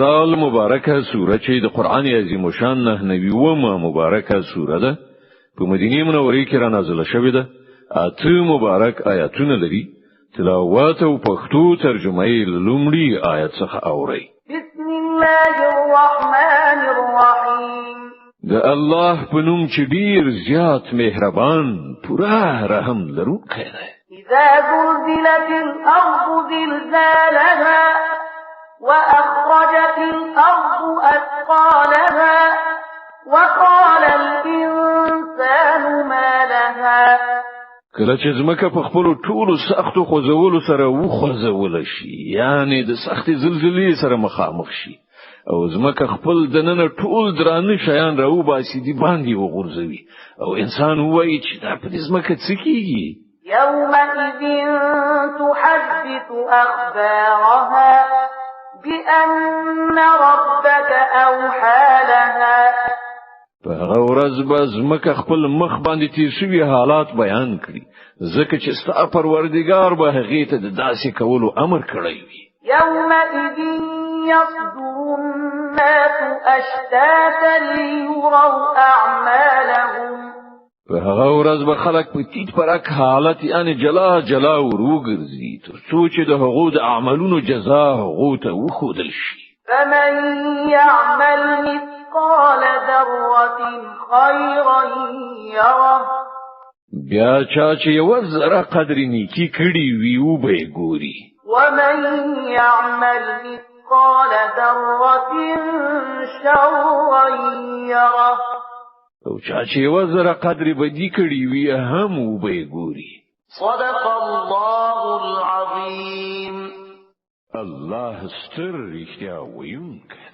الانفال مبارکه سوره چې د قران عظیم شان نه نویومه مبارکه سوره ده په مدینه منوره کې را نازله شوې ده. اته مبارک آیاتونه لري. تلاوت او پښتو ترجمه یې لومړی آیت څخه اوري. بسم الله الرحمن الرحیم. د الله په نوم چې ډیر زیات مهربان پوره رحم لرونکی دی. اذا زلزلت الارض زلزالها وأخرجت الأرض أثقالها وقال الإنسان ما لها. کله چې زمکه په خپل ټولو سختو خوځولو سره وخوځول شي، یعنی د سختي زلزلې سره مخامخ شي او زمکه خپل دننه ټول درانه شیان راو باسي دي باندې وغورځوي او انسان وایي چې دا په زمکه څه کیږي. يومئذ تحدث أخبارها بأن ربك أوحى لها. په ورځ به زمکه خپل مخ باندې تیر شوی حالات بیان کړي ځکه چې ستا پروردګار به هغه ته د داسې کولو امر کړی وي. يومئذ يصدر الناس أشتاتا ليروا أعمالهم. په هغه ورځ به خلک په تیت پرک حالت یعنی جلا جلا وروګرځي تر څو چې د هغو د اعمالونو جزا هغو ته وښودل شي. فمن يعمل مثقال ذرة خيرا يره. بیا چې یو ذره قدر نیکی کړي وي او به ګوري. ومن يعمل مثقال ذرة شرا يره. او چې یو ذره قدر بدی کړي وي هم او به ګوري. صدق الله العظیم. الله ستر رښتیا ویونکی.